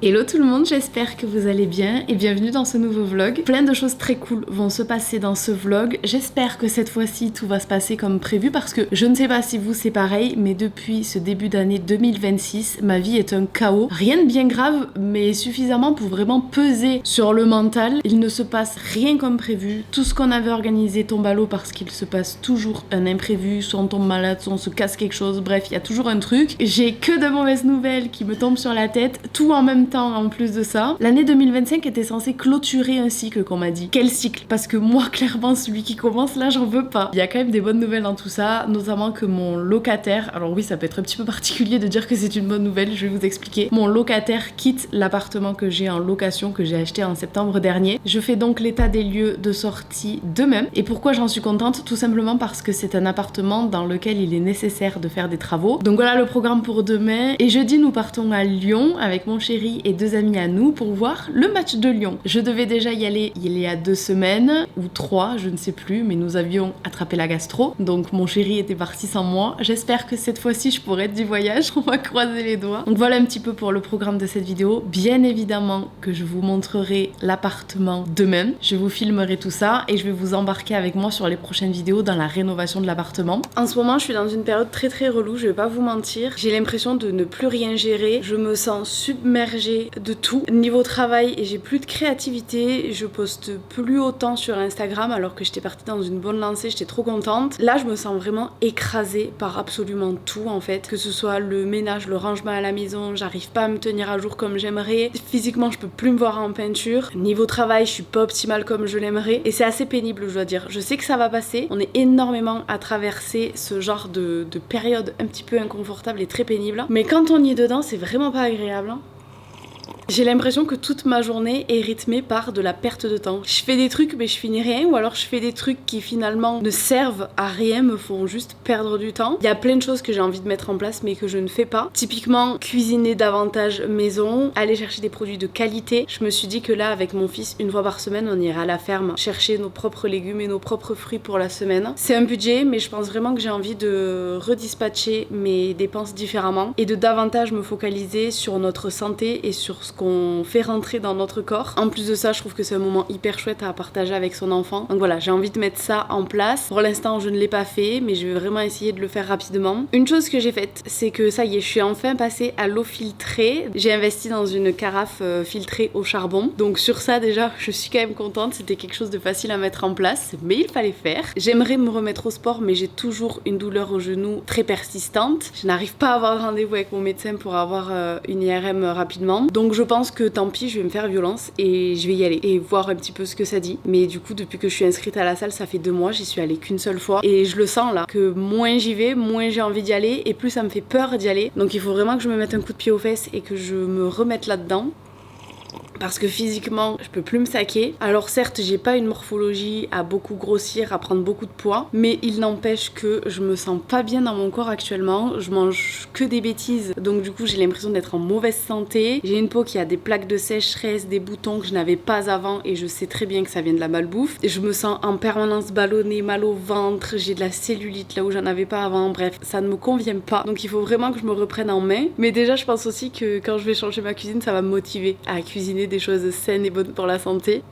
Hello tout le monde, j'espère que vous allez bien et bienvenue dans ce nouveau vlog. Plein de choses très cool vont se passer dans ce vlog. J'espère que cette fois-ci tout va se passer comme prévu parce que je ne sais pas si vous c'est pareil, mais depuis ce début d'année 2026, ma vie est un chaos. Rien de bien grave, mais suffisamment pour vraiment peser sur le mental. Il ne se passe rien comme prévu. Tout ce qu'on avait organisé tombe à l'eau parce qu'il se passe toujours un imprévu. Soit on tombe malade, soit on se casse quelque chose. Bref, il y a toujours un truc. J'ai que de mauvaises nouvelles qui me tombent sur la tête, tout en même temps en plus de ça. L'année 2025 était censée clôturer un cycle qu'on m'a dit. Quel cycle? Parce que moi clairement celui qui commence là j'en veux pas. Il y a quand même des bonnes nouvelles dans tout ça, notamment que mon locataire, alors oui ça peut être un petit peu particulier de dire que c'est une bonne nouvelle, je vais vous expliquer. Mon locataire quitte l'appartement que j'ai en location, que j'ai acheté en septembre dernier. Je fais donc l'état des lieux de sortie demain. Et pourquoi j'en suis contente? Tout simplement parce que c'est un appartement dans lequel il est nécessaire de faire des travaux. Donc voilà le programme pour demain. Et jeudi nous partons à Lyon avec mon chéri et deux amis à nous pour voir le match de Lyon. Je devais déjà y aller il y a 2 semaines ou 3, je ne sais plus, mais nous avions attrapé la gastro, donc mon chéri était parti sans moi. J'espère que cette fois-ci je pourrai être du voyage, on va croiser les doigts. Donc voilà un petit peu pour le programme de cette vidéo. Bien évidemment que je vous montrerai l'appartement demain, je vous filmerai tout ça et je vais vous embarquer avec moi sur les prochaines vidéos dans la rénovation de l'appartement. En ce moment je suis dans une période très relou, je vais pas vous mentir, j'ai l'impression de ne plus rien gérer, je me sens submergée de tout. Niveau travail, et j'ai plus de créativité, je poste plus autant sur Instagram alors que j'étais partie dans une bonne lancée, j'étais trop contente. Là, je me sens vraiment écrasée par absolument tout en fait, que ce soit le ménage, le rangement à la maison, j'arrive pas à me tenir à jour comme j'aimerais. Physiquement, je peux plus me voir en peinture. Niveau travail, je suis pas optimale comme je l'aimerais et c'est assez pénible, je dois dire. Je sais que ça va passer, on est énormément à traverser ce genre de période un petit peu inconfortable et très pénible, mais quand on y est dedans, c'est vraiment pas agréable. J'ai l'impression que toute ma journée est rythmée par de la perte de temps. Je fais des trucs mais je finis rien, ou alors je fais des trucs qui finalement ne servent à rien, me font juste perdre du temps. Il y a plein de choses que j'ai envie de mettre en place mais que je ne fais pas. Typiquement cuisiner davantage maison, aller chercher des produits de qualité. Je me suis dit que là avec mon fils, une fois par semaine on ira à la ferme chercher nos propres légumes et nos propres fruits pour la semaine. C'est un budget mais je pense vraiment que j'ai envie de redispatcher mes dépenses différemment et de davantage me focaliser sur notre santé et sur ce qu'on fait rentrer dans notre corps. En plus de ça, je trouve que c'est un moment hyper chouette à partager avec son enfant. Donc voilà, j'ai envie de mettre ça en place. Pour l'instant, je ne l'ai pas fait, mais je vais vraiment essayer de le faire rapidement. Une chose que j'ai faite, c'est que ça y est, je suis enfin passée à l'eau filtrée. J'ai investi dans une carafe filtrée au charbon. Donc sur ça, déjà, je suis quand même contente. C'était quelque chose de facile à mettre en place, mais il fallait faire. J'aimerais me remettre au sport, mais j'ai toujours une douleur au genou très persistante. Je n'arrive pas à avoir de rendez-vous avec mon médecin pour avoir une IRM rapidement. Donc je pense que tant pis, je vais me faire violence et je vais y aller et voir un petit peu ce que ça dit. Mais du coup, depuis que je suis inscrite à la salle, ça fait 2 mois, j'y suis allée qu'une seule fois et je le sens là, que moins j'y vais, moins j'ai envie d'y aller et plus ça me fait peur d'y aller. Donc il faut vraiment que je me mette un coup de pied aux fesses et que je me remette là-dedans. Parce que physiquement, je peux plus me saquer. Alors certes, j'ai pas une morphologie à beaucoup grossir, à prendre beaucoup de poids, mais il n'empêche que je me sens pas bien dans mon corps actuellement. Je mange que des bêtises, donc du coup j'ai l'impression d'être en mauvaise santé. J'ai une peau qui a des plaques de sécheresse, des boutons que je n'avais pas avant et je sais très bien que ça vient de la malbouffe. Je me sens en permanence ballonnée, mal au ventre, j'ai de la cellulite là où j'en avais pas avant. Bref, ça ne me convient pas. Donc il faut vraiment que je me reprenne en main. Mais déjà, je pense aussi que quand je vais changer ma cuisine, ça va me motiver à cuisiner des choses saines et bonnes pour la santé.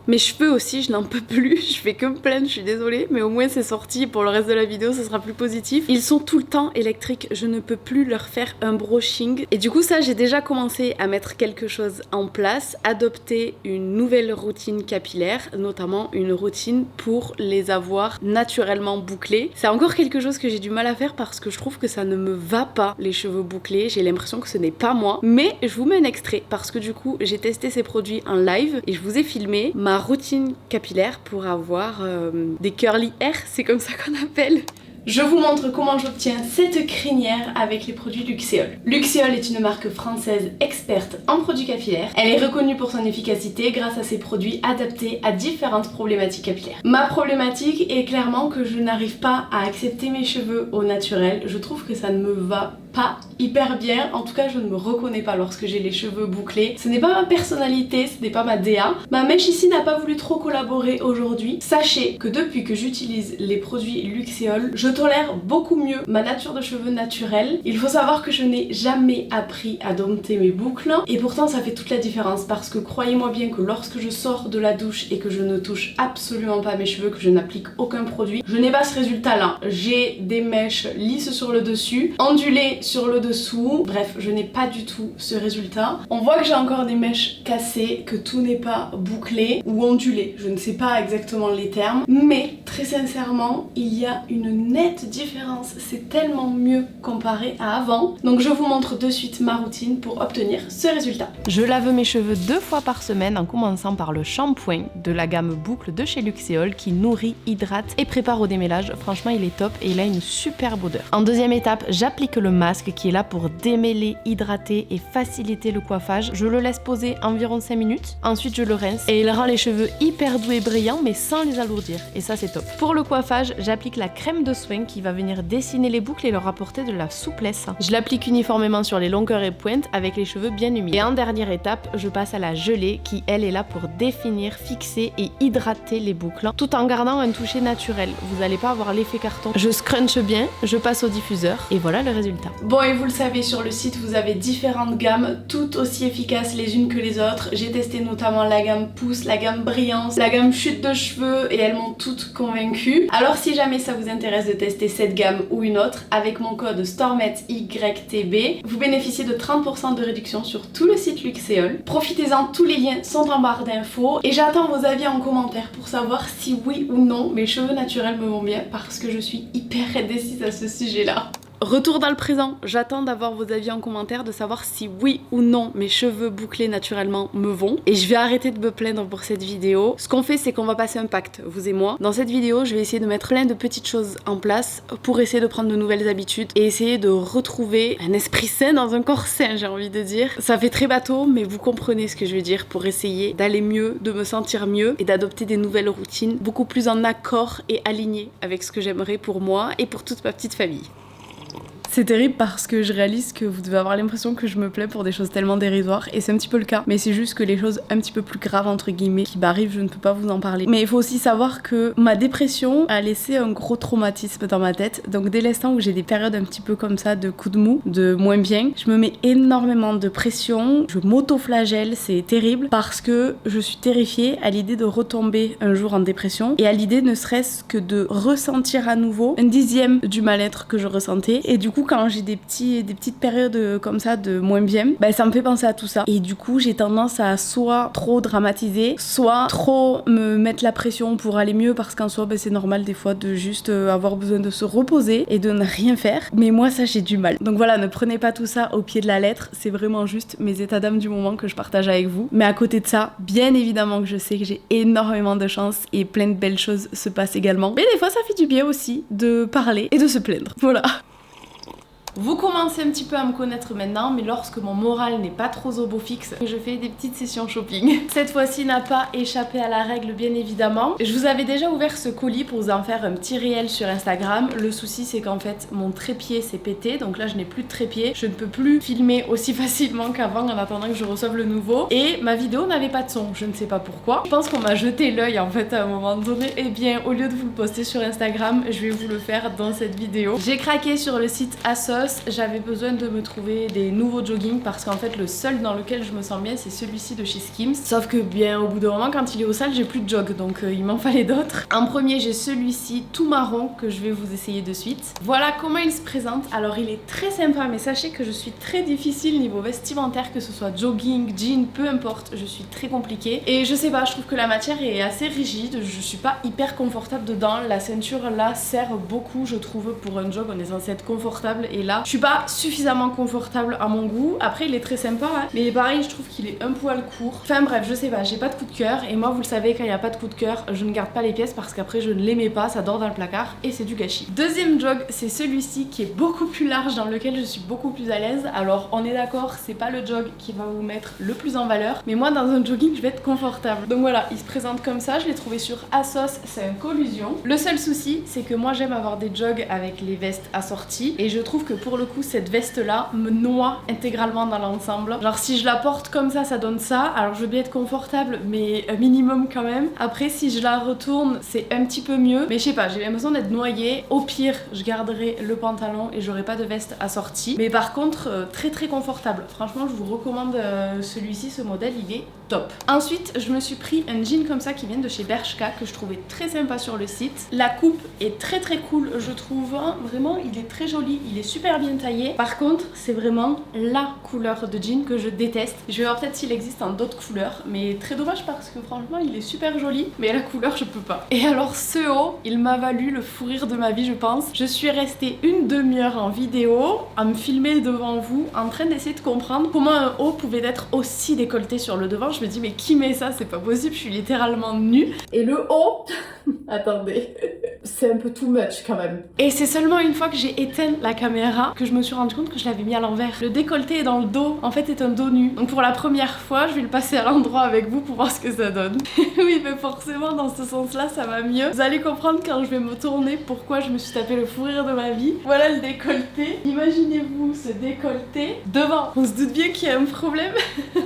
Mes cheveux aussi, je n'en peux plus, je fais que me plaindre, je suis désolée, mais au moins c'est sorti, pour le reste de la vidéo ce sera plus positif. Ils sont tout le temps électriques, je ne peux plus leur faire un brushing. Et du coup ça, j'ai déjà commencé à mettre quelque chose en place, adopter une nouvelle routine capillaire, notamment une routine pour les avoir naturellement bouclés. C'est encore quelque chose que j'ai du mal à faire parce que je trouve que ça ne me va pas, les cheveux bouclés, j'ai l'impression que ce n'est pas moi. Mais je vous mets un extrait parce que du coup j'ai testé ces produits en live et je vous ai filmé ma routine capillaire pour avoir des curly hair, c'est comme ça qu'on appelle. Je vous montre comment j'obtiens cette crinière avec les produits Luxéol. Luxéol est une marque française experte en produits capillaires. Elle est reconnue pour son efficacité grâce à ses produits adaptés à différentes problématiques capillaires. Ma problématique est clairement que je n'arrive pas à accepter mes cheveux au naturel. Je trouve que ça ne me va pas hyper bien. En tout cas, je ne me reconnais pas lorsque j'ai les cheveux bouclés. Ce n'est pas ma personnalité, ce n'est pas ma DA. Ma mèche ici n'a pas voulu trop collaborer aujourd'hui. Sachez que depuis que j'utilise les produits Luxéol, je tolère beaucoup mieux ma nature de cheveux naturelle. Il faut savoir que je n'ai jamais appris à dompter mes boucles et pourtant ça fait toute la différence parce que croyez-moi bien que lorsque je sors de la douche et que je ne touche absolument pas mes cheveux, que je n'applique aucun produit, je n'ai pas ce résultat là. J'ai des mèches lisses sur le dessus, ondulées sur le dessous, bref, je n'ai pas du tout ce résultat. On voit que j'ai encore des mèches cassées, que tout n'est pas bouclé ou ondulé, je ne sais pas exactement les termes, mais très sincèrement, il y a une nette différence, c'est tellement mieux comparé à avant. Donc je vous montre de suite ma routine pour obtenir ce résultat. Je lave mes cheveux 2 fois par semaine en commençant par le shampoing de la gamme boucle de chez Luxéol qui nourrit, hydrate et prépare au démêlage. Franchement, il est top et il a une superbe odeur. En deuxième étape, j'applique le masque qui est là pour démêler, hydrater et faciliter le coiffage. Je le laisse poser environ 5 minutes. Ensuite, je le rince et il rend les cheveux hyper doux et brillants mais sans les alourdir. Et ça, c'est top. Pour le coiffage, j'applique la crème de soin qui va venir dessiner les boucles et leur apporter de la souplesse. Je l'applique uniformément sur les longueurs et pointes avec les cheveux bien humides. Et en dernière étape, je passe à la gelée qui, elle, est là pour définir, fixer et hydrater les boucles tout en gardant un toucher naturel. Vous n'allez pas avoir l'effet carton. Je scrunch bien, je passe au diffuseur et voilà le résultat. Bon, et vous le savez, sur le site, vous avez différentes gammes, toutes aussi efficaces les unes que les autres. J'ai testé notamment la gamme Pousse, la gamme Brillance, la gamme Chute de cheveux et elles m'ont toutes convaincue. Alors si jamais ça vous intéresse de tester cette gamme ou une autre, avec mon code STORMETYTB, vous bénéficiez de 30% de réduction sur tout le site Luxéol. Profitez-en, tous les liens sont en barre d'infos et j'attends vos avis en commentaire pour savoir si oui ou non mes cheveux naturels me vont bien parce que je suis hyper indécise à ce sujet-là. Retour dans le présent, j'attends d'avoir vos avis en commentaire, de savoir si oui ou non mes cheveux bouclés naturellement me vont. Et je vais arrêter de me plaindre pour cette vidéo. Ce qu'on fait, c'est qu'on va passer un pacte, vous et moi. Dans cette vidéo, je vais essayer de mettre plein de petites choses en place pour essayer de prendre de nouvelles habitudes et essayer de retrouver un esprit sain dans un corps sain, j'ai envie de dire. Ça fait très bateau, mais vous comprenez ce que je veux dire, pour essayer d'aller mieux, de me sentir mieux et d'adopter des nouvelles routines beaucoup plus en accord et alignées avec ce que j'aimerais pour moi et pour toute ma petite famille. C'est terrible parce que je réalise que vous devez avoir l'impression que je me plains pour des choses tellement dérisoires et c'est un petit peu le cas, mais c'est juste que les choses un petit peu plus graves entre guillemets qui m'arrivent, je ne peux pas vous en parler. Mais il faut aussi savoir que ma dépression a laissé un gros traumatisme dans ma tête, donc dès l'instant où j'ai des périodes un petit peu comme ça de coups de mou, de moins bien, je me mets énormément de pression, je m'auto-flagelle, c'est terrible parce que je suis terrifiée à l'idée de retomber un jour en dépression et à l'idée ne serait-ce que de ressentir à nouveau un dixième du mal-être que je ressentais et du coup quand j'ai des petites périodes comme ça de moins bien, bah, ça me fait penser à tout ça. Et du coup, j'ai tendance à soit trop dramatiser, soit trop me mettre la pression pour aller mieux parce qu'en soi, bah, c'est normal des fois de juste avoir besoin de se reposer et de ne rien faire. Mais moi, ça, j'ai du mal. Donc voilà, ne prenez pas tout ça au pied de la lettre. C'est vraiment juste mes états d'âme du moment que je partage avec vous. Mais à côté de ça, bien évidemment que je sais que j'ai énormément de chance et plein de belles choses se passent également. Mais des fois, ça fait du bien aussi de parler et de se plaindre. Voilà. Vous commencez un petit peu à me connaître maintenant, mais lorsque mon moral n'est pas trop au beau fixe, je fais des petites sessions shopping. Cette fois-ci n'a pas échappé à la règle, bien évidemment. Je vous avais déjà ouvert ce colis pour vous en faire un petit réel sur Instagram. Le souci, c'est qu'en fait, mon trépied s'est pété, donc là, je n'ai plus de trépied. Je ne peux plus filmer aussi facilement qu'avant en attendant que je reçoive le nouveau. Et ma vidéo n'avait pas de son, je ne sais pas pourquoi. Je pense qu'on m'a jeté l'œil en fait à un moment donné. Et bien, au lieu de vous le poster sur Instagram, je vais vous le faire dans cette vidéo. J'ai craqué sur le site ASOS. J'avais besoin de me trouver des nouveaux joggings parce qu'en fait le seul dans lequel je me sens bien c'est celui-ci de chez Skims, sauf que bien au bout d'un moment quand il est au sale j'ai plus de jog donc il m'en fallait d'autres. En premier j'ai celui-ci tout marron que je vais vous essayer de suite. Voilà comment il se présente. Alors il est très sympa mais sachez que je suis très difficile niveau vestimentaire, que ce soit jogging, jean, peu importe, je suis très compliquée et je sais pas, je trouve que la matière est assez rigide, je suis pas hyper confortable dedans. La ceinture là sert beaucoup je trouve pour un jog, on est censé être confortable et là je suis pas suffisamment confortable à mon goût. Après il est très sympa hein, mais pareil je trouve qu'il est un poil court. Enfin bref je sais pas, j'ai pas de coup de cœur et moi vous le savez quand il n'y a pas de coup de cœur je ne garde pas les pièces parce qu'après je ne les mets pas, ça dort dans le placard et c'est du gâchis. Deuxième jog c'est celui-ci qui est beaucoup plus large dans lequel je suis beaucoup plus à l'aise. Alors on est d'accord c'est pas le jog qui va vous mettre le plus en valeur mais moi dans un jogging je vais être confortable. Donc voilà il se présente comme ça, je l'ai trouvé sur ASOS, c'est un collusion. Le seul souci c'est que moi j'aime avoir des jogs avec les vestes assorties et je trouve que pour le coup cette veste là me noie intégralement dans l'ensemble. Genre si je la porte comme ça donne ça. Alors je veux bien être confortable mais un minimum quand même. Après si je la retourne c'est un petit peu mieux. Mais je sais pas, j'ai l'impression d'être noyée. Au pire je garderai le pantalon et j'aurai pas de veste assortie. Mais par contre très très confortable. Franchement je vous recommande celui-ci, ce modèle il est top. Ensuite je me suis pris un jean comme ça qui vient de chez Bershka que je trouvais très sympa sur le site. La coupe est très très cool je trouve. Vraiment il est très joli, il est super bien taillé. Par contre c'est vraiment la couleur de jean que je déteste. Je vais voir peut-être s'il existe en d'autres couleurs, mais très dommage parce que franchement il est super joli, mais la couleur je peux pas. Et alors ce haut, il m'a valu le fou rire de ma vie je pense. Je suis restée une demi-heure en vidéo à me filmer devant vous en train d'essayer de comprendre comment un haut pouvait être aussi décolleté sur le devant. Je me dis mais qui met ça, c'est pas possible, je suis littéralement nue. Et le haut, attendez, c'est un peu too much quand même. Et c'est seulement une fois que j'ai éteint la caméra que je me suis rendu compte que je l'avais mis à l'envers. Le décolleté est dans le dos, en fait est un dos nu. Donc pour la première fois, je vais le passer à l'endroit avec vous pour voir ce que ça donne. Oui mais forcément dans ce sens-là ça va mieux. Vous allez comprendre quand je vais me tourner pourquoi je me suis tapé le fou rire de ma vie. Voilà le décolleté. Imaginez-vous ce décolleté devant. On se doute bien qu'il y a un problème.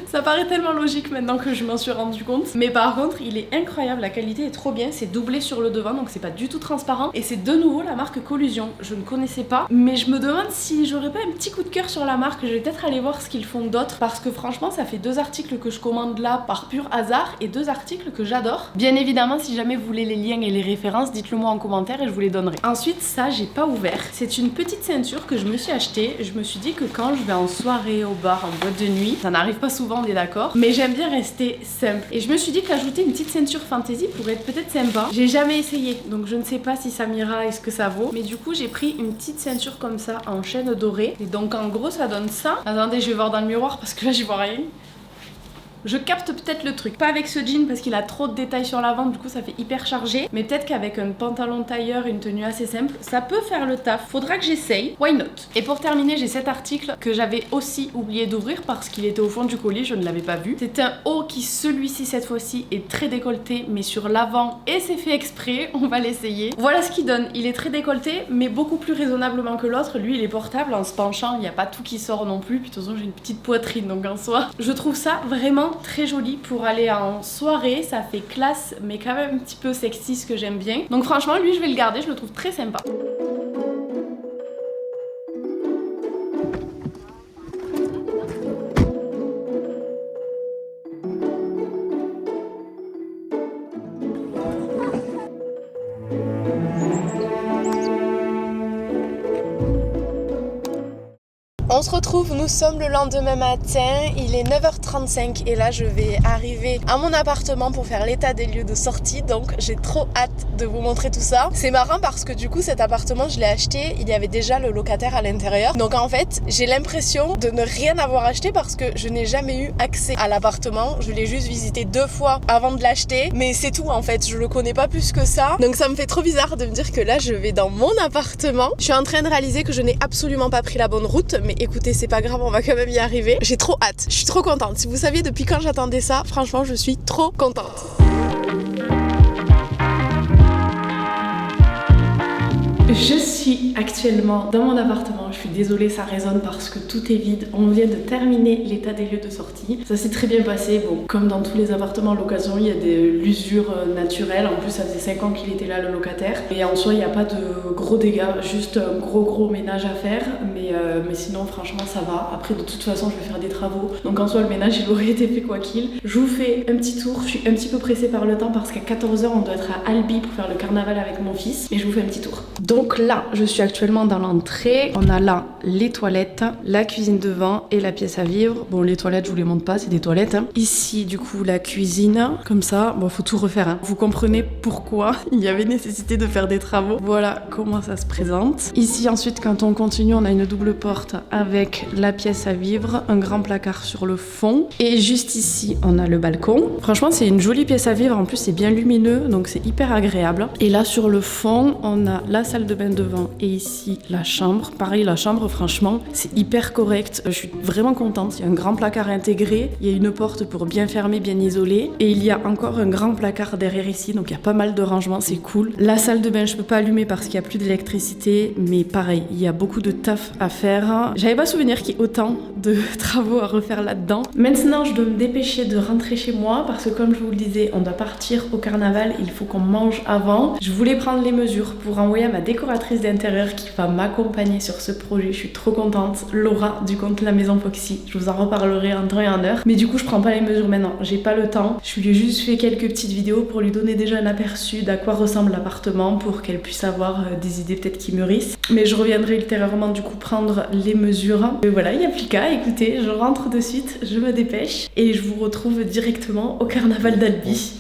Ça paraît tellement logique maintenant que je m'en suis rendu compte. Mais par contre il est incroyable, la qualité est trop bien. C'est doublé sur le devant donc c'est pas du tout transparent. Et c'est de nouveau la marque Collusion. Je ne connaissais pas. Mais je me demande si j'aurais pas un petit coup de cœur sur la marque. Je vais peut-être aller voir ce qu'ils font d'autres. Parce que franchement ça fait 2 articles que je commande là par pur hasard. Et 2 articles que j'adore. Bien évidemment si jamais vous voulez les liens et les références, dites-le moi en commentaire et je vous les donnerai. Ensuite ça j'ai pas ouvert. C'est une petite ceinture que je me suis achetée. Je me suis dit que quand je vais en soirée, au bar, en boîte de nuit, ça n'arrive pas souvent on est d'accord. Mais j'aime bien rester simple. Et je me suis dit qu'ajouter une petite ceinture fantaisie pourrait être peut-être sympa. J'ai jamais essayé donc je ne sais pas si ça m'ira et ce que ça vaut. Mais du coup j'ai pris une petite ceinture comme ça en chaîne dorée. Et donc en gros ça donne ça. Attendez je vais voir dans le miroir parce que là j'y vois rien. Je capte peut-être le truc. Pas avec ce jean parce qu'il a trop de détails sur l'avant, du coup ça fait hyper chargé. Mais peut-être qu'avec un pantalon tailleur, une tenue assez simple, ça peut faire le taf. Faudra que j'essaye. Why not? Et pour terminer, j'ai cet article que j'avais aussi oublié d'ouvrir parce qu'il était au fond du colis, je ne l'avais pas vu. C'est un haut qui, celui-ci cette fois-ci, est très décolleté, mais sur l'avant et c'est fait exprès. On va l'essayer. Voilà ce qu'il donne. Il est très décolleté, mais beaucoup plus raisonnablement que l'autre. Lui, il est portable en se penchant. Il n'y a pas tout qui sort non plus. Puis de toute façon, j'ai une petite poitrine, donc en soi, je trouve ça vraiment très joli pour aller en soirée, ça fait classe mais quand même un petit peu sexy, ce que j'aime bien. Donc franchement lui je vais le garder, je le trouve très sympa. On se retrouve, nous sommes le lendemain matin, il est 9h35 et là je vais arriver à mon appartement pour faire l'état des lieux de sortie, donc j'ai trop hâte de vous montrer tout ça. C'est marrant parce que du coup cet appartement je l'ai acheté, il y avait déjà le locataire à l'intérieur, donc en fait j'ai l'impression de ne rien avoir acheté parce que je n'ai jamais eu accès à l'appartement, je l'ai juste visité 2 fois avant de l'acheter, mais c'est tout en fait, je le connais pas plus que ça, donc ça me fait trop bizarre de me dire que là je vais dans mon appartement. Je suis en train de réaliser que je n'ai absolument pas pris la bonne route, mais écoutez c'est pas grave, on va quand même y arriver. J'ai trop hâte, je suis trop contente. Si vous saviez depuis quand j'attendais ça, franchement je suis trop contente. Je suis actuellement dans mon appartement, je suis désolée ça résonne parce que tout est vide, on vient de terminer l'état des lieux de sortie, ça s'est très bien passé, bon comme dans tous les appartements à l'occasion il y a de l'usure naturelle, en plus ça faisait 5 ans qu'il était là le locataire, et en soi il n'y a pas de gros dégâts, juste un gros ménage à faire, mais sinon franchement ça va, après de toute façon je vais faire des travaux, donc en soi le ménage il aurait été fait quoi qu'il. Je vous fais un petit tour, je suis un petit peu pressée par le temps parce qu'à 14h on doit être à Albi pour faire le carnaval avec mon fils, mais je vous fais un petit tour. Donc là, je suis actuellement dans l'entrée. On a là les toilettes, la cuisine devant et la pièce à vivre. Bon, les toilettes, je vous les montre pas, c'est des toilettes. Ici, du coup, la cuisine. Comme ça, bon, faut tout refaire. Hein. Vous comprenez pourquoi il y avait nécessité de faire des travaux. Voilà comment ça se présente. Ici, ensuite, quand on continue, on a une double porte avec la pièce à vivre, un grand placard sur le fond. Et juste ici, on a le balcon. Franchement, c'est une jolie pièce à vivre. En plus, c'est bien lumineux, donc c'est hyper agréable. Et là, sur le fond, on a la salle de bain devant et ici la chambre. Pareil, la chambre, franchement, c'est hyper correct. Je suis vraiment contente. Il y a un grand placard intégré, il y a une porte pour bien fermer, bien isoler. Et il y a encore un grand placard derrière ici, donc il y a pas mal de rangements, c'est cool. La salle de bain, je peux pas allumer parce qu'il y a plus d'électricité, mais pareil, il y a beaucoup de taf à faire. J'avais pas souvenir qu'il y ait autant de travaux à refaire là-dedans. Maintenant, je dois me dépêcher de rentrer chez moi parce que comme je vous le disais, on doit partir au carnaval, il faut qu'on mange avant. Je voulais prendre les mesures pour envoyer à ma décoratrice d'intérieur qui va m'accompagner sur ce projet. Je suis trop contente, Laura du compte La Maison Foxy. Je vous en reparlerai en temps et en heure. Mais du coup, je prends pas les mesures maintenant, j'ai pas le temps. Je lui ai juste fait quelques petites vidéos pour lui donner déjà un aperçu d'à quoi ressemble l'appartement pour qu'elle puisse avoir des idées peut-être qui mûrissent. Mais je reviendrai ultérieurement du coup prendre les mesures. Et voilà, il n'y a plus qu'à. Écoutez, je rentre de suite, je me dépêche et je vous retrouve directement au carnaval d'Albi.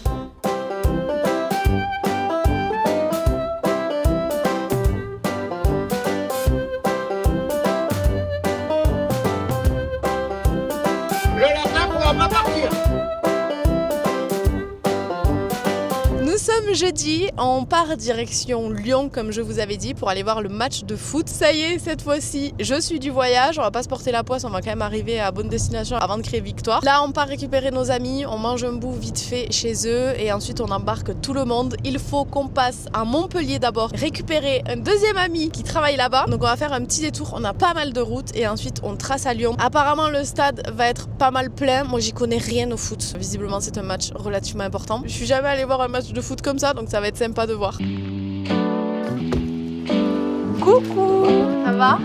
Jeudi, on part direction Lyon comme je vous avais dit pour aller voir le match de foot. Ça y est, cette fois-ci, je suis du voyage. On va pas se porter la poisse, on va quand même arriver à bonne destination avant de crier victoire. Là, on part récupérer nos amis, on mange un bout vite fait chez eux et ensuite on embarque tout le monde. Il faut qu'on passe à Montpellier d'abord, récupérer un deuxième ami qui travaille là-bas. Donc on va faire un petit détour, on a pas mal de routes et ensuite on trace à Lyon. Apparemment, le stade va être pas mal plein. Moi, j'y connais rien au foot. Visiblement, c'est un match relativement important. Je suis jamais allée voir un match de foot comme ça, donc ça va être sympa de voir. Coucou, ça va ?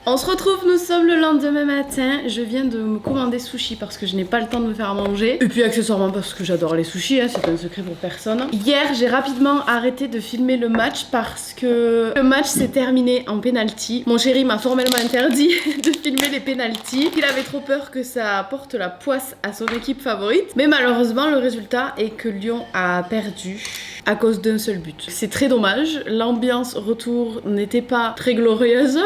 On se retrouve, nous sommes le lendemain matin. Je viens de me commander sushi parce que je n'ai pas le temps de me faire à manger. Et puis accessoirement parce que j'adore les sushis, hein, c'est un secret pour personne. Hier, j'ai rapidement arrêté de filmer le match parce que le match s'est terminé en penalty. Mon chéri m'a formellement interdit de filmer les penalties. Il avait trop peur que ça porte la poisse à son équipe favorite. Mais malheureusement, le résultat est que Lyon a perdu à cause d'un seul but. C'est très dommage, l'ambiance retour n'était pas très glorieuse.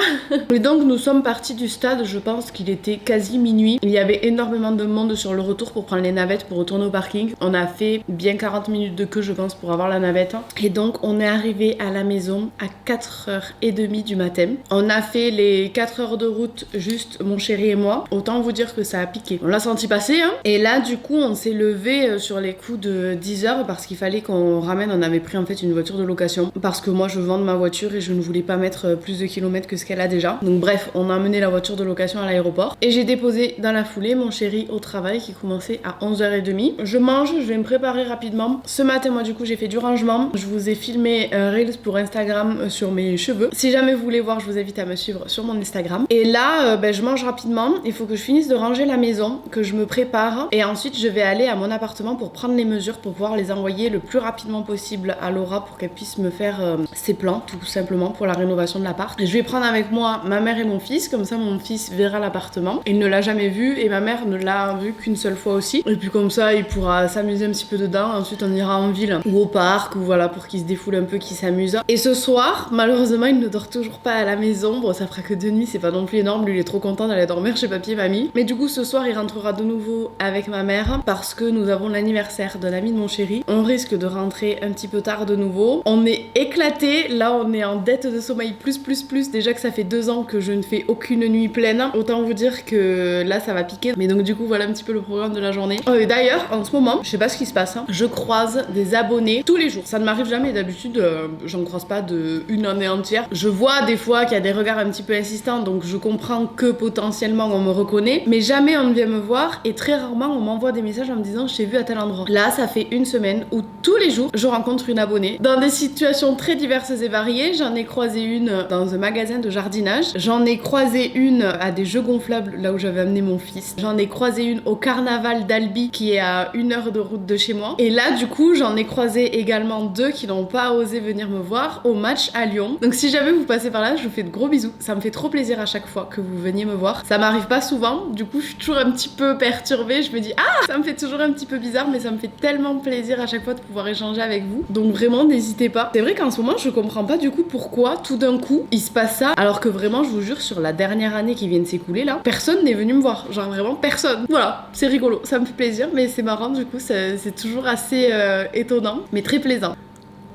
Et donc nous sommes partis du stade, je pense qu'il était quasi minuit. Il y avait énormément de monde sur le retour pour prendre les navettes pour retourner au parking. On a fait bien 40 minutes de queue je pense pour avoir la navette. Et donc on est arrivé à la maison à 4h30 du matin. On a fait les 4 heures de route juste mon chéri et moi. Autant vous dire que ça a piqué. On l'a senti passer hein. Et là du coup on s'est levé sur les coups de 10h parce qu'il fallait qu'on ramène. On avait pris en fait une voiture de location parce que moi je vends ma voiture et je ne voulais pas mettre plus de kilomètres que ce qu'elle a déjà. Donc bref, on a amené la voiture de location à l'aéroport et j'ai déposé dans la foulée mon chéri au travail qui commençait à 11h30. Je mange, je vais me préparer rapidement. Ce matin moi du coup j'ai fait du rangement. Je vous ai filmé un Reels pour Instagram sur mes cheveux. Si jamais vous voulez voir, je vous invite à me suivre sur mon Instagram. Et là je mange rapidement. Il faut que je finisse de ranger la maison, que je me prépare et ensuite je vais aller à mon appartement pour prendre les mesures pour pouvoir les envoyer le plus rapidement possible possible à Laura pour qu'elle puisse me faire ses plans, tout simplement pour la rénovation de l'appart. Je vais prendre avec moi ma mère et mon fils, comme ça mon fils verra l'appartement. Il ne l'a jamais vu et ma mère ne l'a vu qu'une seule fois aussi. Et puis comme ça, il pourra s'amuser un petit peu dedans. Ensuite, on ira en ville ou au parc ou voilà pour qu'il se défoule un peu, qu'il s'amuse. Et ce soir, malheureusement, il ne dort toujours pas à la maison. Bon, ça fera que 2 nuits, c'est pas non plus énorme. Lui, il est trop content d'aller dormir chez papy et mamie. Mais du coup, ce soir, il rentrera de nouveau avec ma mère parce que nous avons l'anniversaire d'un ami de mon chéri. On risque de rentrer un petit peu tard de nouveau. On est éclaté. Là, on est en dette de sommeil plus. Déjà que ça fait 2 ans que je ne fais aucune nuit pleine. Autant vous dire que là, ça va piquer. Mais donc, du coup, voilà un petit peu le programme de la journée. Et d'ailleurs, en ce moment, je sais pas ce qui se passe. Je croise des abonnés tous les jours. Ça ne m'arrive jamais. D'habitude, j'en croise pas de une année entière. Je vois des fois qu'il y a des regards un petit peu insistants. Donc, je comprends que potentiellement, on me reconnaît. Mais jamais on ne vient me voir. Et très rarement, on m'envoie des messages en me disant je t'ai vu à tel endroit. Là, ça fait une semaine où tous les jours, je rencontre une abonnée dans des situations très diverses et variées. J'en ai croisé une dans un magasin de jardinage. J'en ai croisé une à des jeux gonflables, là où j'avais amené mon fils. J'en ai croisé une au carnaval d'Albi, qui est à 1 heure de route de chez moi. Et là, du coup, j'en ai croisé également 2 qui n'ont pas osé venir me voir au match à Lyon. Donc si jamais vous passez par là, je vous fais de gros bisous. Ça me fait trop plaisir à chaque fois que vous veniez me voir. Ça m'arrive pas souvent, du coup, je suis toujours un petit peu perturbée. Je me dis, ah, ça me fait toujours un petit peu bizarre, mais ça me fait tellement plaisir à chaque fois de pouvoir échanger avec vous. Donc vraiment, n'hésitez pas. C'est vrai qu'en ce moment, je comprends pas du coup pourquoi tout d'un coup il se passe ça, alors que vraiment, je vous jure, sur la dernière année qui vient de s'écouler là, personne n'est venu me voir. Genre vraiment personne. Voilà, c'est rigolo, ça me fait plaisir, mais c'est marrant du coup, c'est toujours assez étonnant, mais très plaisant.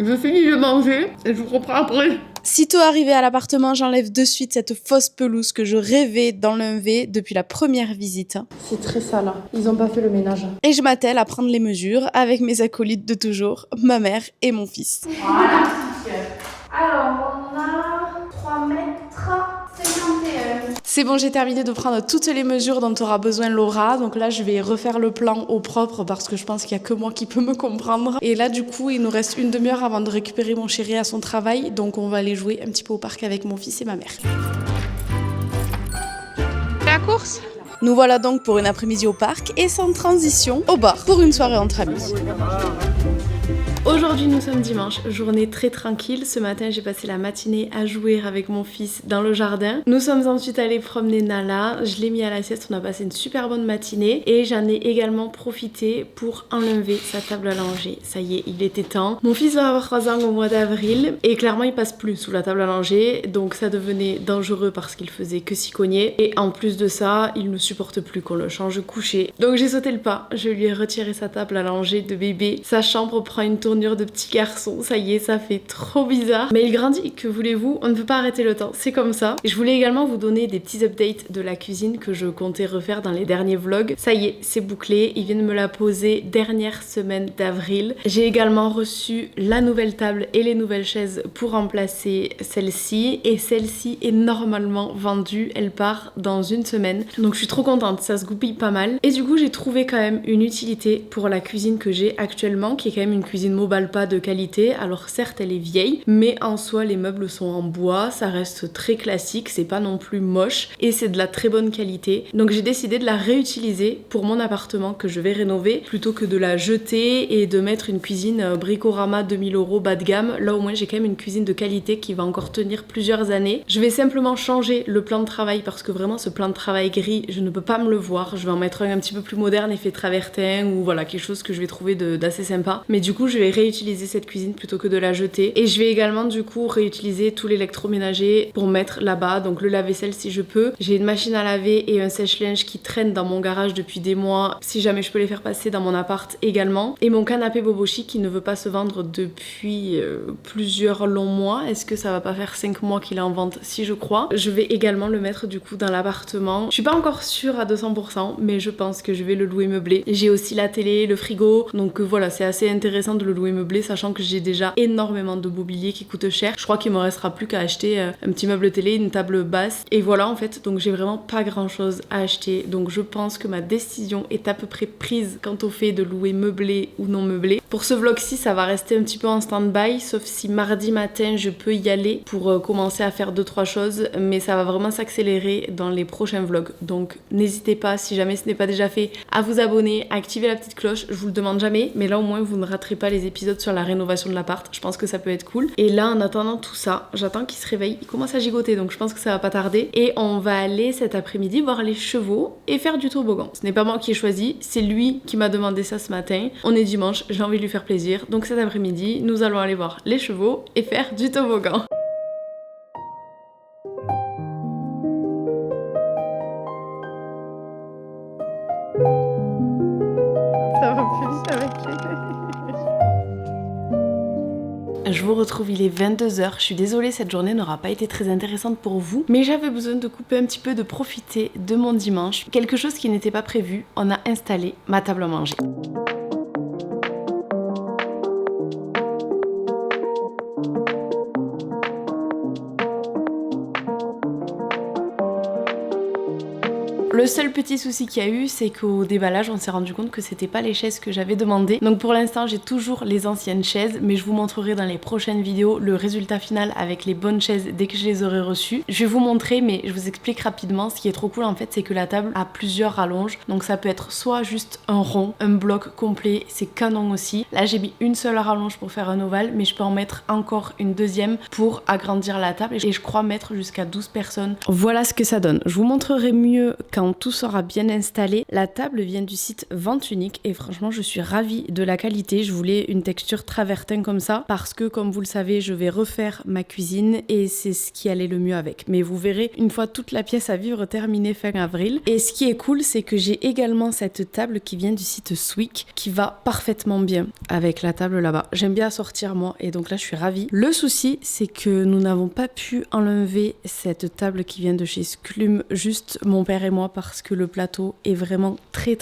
Je finis de manger et je vous reprends après. Sitôt arrivé à l'appartement, j'enlève de suite cette fausse pelouse que je rêvais d'enlever depuis la première visite. C'est très sale, ils ont pas fait le ménage. Et je m'attelle à prendre les mesures avec mes acolytes de toujours, ma mère et mon fils. Voilà, alors on a 3 mètres 51. C'est bon, j'ai terminé de prendre toutes les mesures dont aura besoin Laura. Donc là, je vais refaire le plan au propre parce que je pense qu'il n'y a que moi qui peux me comprendre. Et là, du coup, il nous reste une demi-heure avant de récupérer mon chéri à son travail. Donc on va aller jouer un petit peu au parc avec mon fils et ma mère. La course ? Nous voilà donc pour une après-midi au parc et sans transition au bar pour une soirée entre amis. Aujourd'hui nous sommes dimanche, journée très tranquille. Ce matin j'ai passé la matinée à jouer avec mon fils dans le jardin. Nous sommes ensuite allés promener Nala, je l'ai mis à la sieste, on a passé une super bonne matinée. Et j'en ai également profité pour enlever sa table à langer. Ça y est, il était temps. Mon fils va avoir 3 ans au mois d'avril et clairement il passe plus sous la table à langer. Donc ça devenait dangereux parce qu'il faisait que s'y cogner. Et en plus de ça, il ne supporte plus qu'on le change couché. Donc j'ai sauté le pas, je lui ai retiré sa table à langer de bébé. Sa chambre prend une tournure de petit garçon, ça y est, ça fait trop bizarre. Mais il grandit, que voulez-vous, on ne peut pas arrêter le temps, c'est comme ça. Et je voulais également vous donner des petits updates de la cuisine que je comptais refaire dans les derniers vlogs. Ça y est, c'est bouclé, ils viennent me la poser dernière semaine d'avril. J'ai également reçu la nouvelle table et les nouvelles chaises pour remplacer celle-ci. Et celle-ci est normalement vendue, elle part dans 1 semaine. Donc je suis trop contente, ça se goupille pas mal. Et du coup, j'ai trouvé quand même une utilité pour la cuisine que j'ai actuellement, qui est quand même une cuisine mobile pas de qualité. Alors certes elle est vieille, mais en soi les meubles sont en bois, ça reste très classique, c'est pas non plus moche et c'est de la très bonne qualité. Donc j'ai décidé de la réutiliser pour mon appartement que je vais rénover plutôt que de la jeter et de mettre une cuisine Bricorama 2000 € bas de gamme. Là au moins j'ai quand même une cuisine de qualité qui va encore tenir plusieurs années. Je vais simplement changer le plan de travail parce que vraiment ce plan de travail gris je ne peux pas me le voir. Je vais en mettre un petit peu plus moderne, effet travertin ou voilà quelque chose que je vais trouver d'assez sympa. Mais du coup je vais réutiliser cette cuisine plutôt que de la jeter. Et je vais également du coup réutiliser tout l'électroménager pour mettre là-bas, donc le lave-vaisselle si je peux. J'ai une machine à laver et un sèche-linge qui traînent dans mon garage depuis des mois, si jamais je peux les faire passer dans mon appart également. Et mon canapé Boboshi qui ne veut pas se vendre depuis plusieurs longs mois. Est-ce que ça va pas faire 5 mois qu'il est en vente? Si je crois. Je vais également le mettre du coup dans l'appartement. Je suis pas encore sûre à 200%, mais je pense que je vais le louer meublé. J'ai aussi la télé, le frigo, donc voilà, c'est assez intéressant de le louer meublé, sachant que j'ai déjà énormément de mobilier qui coûte cher. Je crois qu'il me restera plus qu'à acheter un petit meuble télé, une table basse, et voilà en fait. Donc j'ai vraiment pas grand chose à acheter. Donc je pense que ma décision est à peu près prise quant au fait de louer meublé ou non meublé. Pour ce vlog-ci, ça va rester un petit peu en stand-by, sauf si mardi matin je peux y aller pour commencer à faire 2-3 choses, mais ça va vraiment s'accélérer dans les prochains vlogs. Donc n'hésitez pas, si jamais ce n'est pas déjà fait, à vous abonner, à activer la petite cloche. Je vous le demande jamais, mais là au moins vous ne raterez pas les épisodes sur la rénovation de l'appart. Je pense que ça peut être cool. Et là, en attendant tout ça, j'attends qu'il se réveille. Il commence à gigoter, donc je pense que ça va pas tarder. Et on va aller cet après-midi voir les chevaux et faire du toboggan. Ce n'est pas moi qui ai choisi, c'est lui qui m'a demandé ça ce matin. On est dimanche, j'ai envie de lui faire plaisir. Donc cet après-midi, nous allons aller voir les chevaux et faire du toboggan. Ça va plus vite avec les... Je vous retrouve, il est 22h. Je suis désolée, cette journée n'aura pas été très intéressante pour vous, mais j'avais besoin de couper un petit peu, de profiter de mon dimanche. Quelque chose qui n'était pas prévu, on a installé ma table à manger. Le seul petit souci qu'il y a eu, c'est qu'au déballage, on s'est rendu compte que c'était pas les chaises que j'avais demandées. Donc pour l'instant, j'ai toujours les anciennes chaises, mais je vous montrerai dans les prochaines vidéos le résultat final avec les bonnes chaises dès que je les aurai reçues. Je vais vous montrer, mais je vous explique rapidement. Ce qui est trop cool en fait, c'est que la table a plusieurs rallonges. Donc ça peut être soit juste un rond, un bloc complet, c'est canon aussi. Là, j'ai mis une seule rallonge pour faire un ovale, mais je peux en mettre encore une deuxième pour agrandir la table. Et je crois mettre jusqu'à 12 personnes. Voilà ce que ça donne. Je vous montrerai mieux quand tout sera bien installé. La table vient du site Vente Unique et franchement je suis ravie de la qualité. Je voulais une texture travertin comme ça parce que comme vous le savez je vais refaire ma cuisine et c'est ce qui allait le mieux avec. Mais vous verrez une fois toute la pièce à vivre terminée fin avril. Et ce qui est cool c'est que j'ai également cette table qui vient du site Swick qui va parfaitement bien avec la table là-bas. J'aime bien sortir moi et donc là je suis ravie. Le souci c'est que nous n'avons pas pu enlever cette table qui vient de chez Sclum, juste mon père et moi parce que le plateau est vraiment très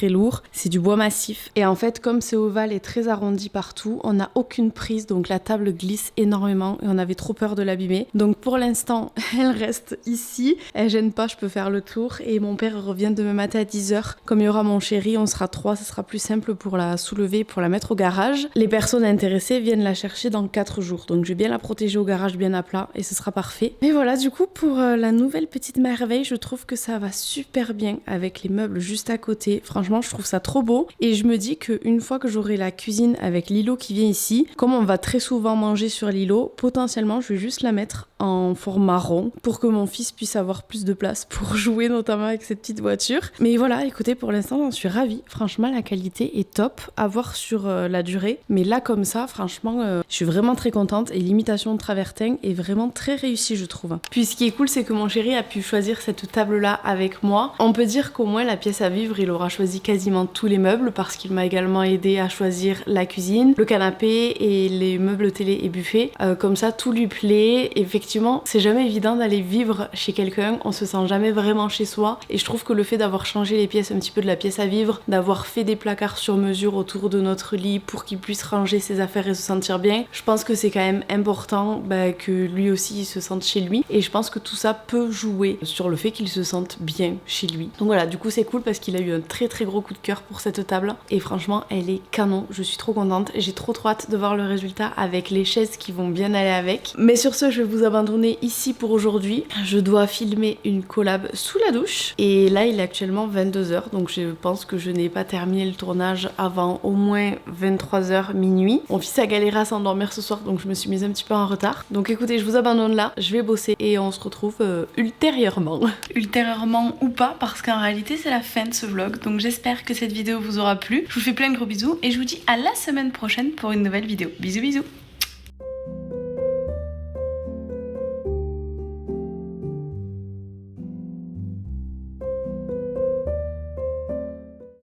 lourd. C'est du bois massif et en fait comme c'est ovale et très arrondi partout, on n'a aucune prise donc la table glisse énormément et on avait trop peur de l'abîmer. Donc pour l'instant elle reste ici, elle gêne pas, je peux faire le tour et mon père revient demain matin à 10h. Comme il y aura mon chéri, on sera 3, ça sera plus simple pour la soulever, pour la mettre au garage. Les personnes intéressées viennent la chercher dans 4 jours donc je vais bien la protéger au garage bien à plat et ce sera parfait. Mais voilà, du coup pour la nouvelle petite merveille, je trouve que ça va super bien avec les meubles juste à côté. Franchement, je trouve ça trop beau et je me dis qu'une fois que j'aurai la cuisine avec l'îlot qui vient ici, comme on va très souvent manger sur l'îlot, potentiellement je vais juste la mettre en format rond pour que mon fils puisse avoir plus de place pour jouer notamment avec cette petite voiture. Mais voilà, écoutez, pour l'instant j'en suis ravie. Franchement, la qualité est top à voir sur la durée. Mais là comme ça, franchement, je suis vraiment très contente et l'imitation de travertin est vraiment très réussie, je trouve. Puis ce qui est cool, c'est que mon chéri a pu choisir cette table-là avec moi. On peut dire qu'au moins la pièce à vivre, il aura choisi quasiment tous les meubles parce qu'il m'a également aidé à choisir la cuisine, le canapé et les meubles télé et buffet. Comme ça, tout lui plaît. Effectivement, c'est jamais évident d'aller vivre chez quelqu'un, on se sent jamais vraiment chez soi et je trouve que le fait d'avoir changé les pièces un petit peu de la pièce à vivre, d'avoir fait des placards sur mesure autour de notre lit pour qu'il puisse ranger ses affaires et se sentir bien, je pense que c'est quand même important que lui aussi il se sente chez lui et je pense que tout ça peut jouer sur le fait qu'il se sente bien chez lui. Donc voilà, du coup c'est cool parce qu'il a eu un très gros coup de cœur pour cette table et franchement elle est canon, je suis trop contente, j'ai trop hâte de voir le résultat avec les chaises qui vont bien aller avec. Mais sur ce, je vais vous abandonner ici pour aujourd'hui. Je dois filmer une collab sous la douche et là il est actuellement 22h donc je pense que je n'ai pas terminé le tournage avant au moins 23h minuit. Mon fils a galéré à s'endormir ce soir donc je me suis mise un petit peu en retard. Donc écoutez, je vous abandonne là, je vais bosser et on se retrouve ultérieurement. Ultérieurement ou pas parce qu'en réalité c'est la fin de ce vlog donc j'espère que cette vidéo vous aura plu. Je vous fais plein de gros bisous et je vous dis à la semaine prochaine pour une nouvelle vidéo. Bisous bisous.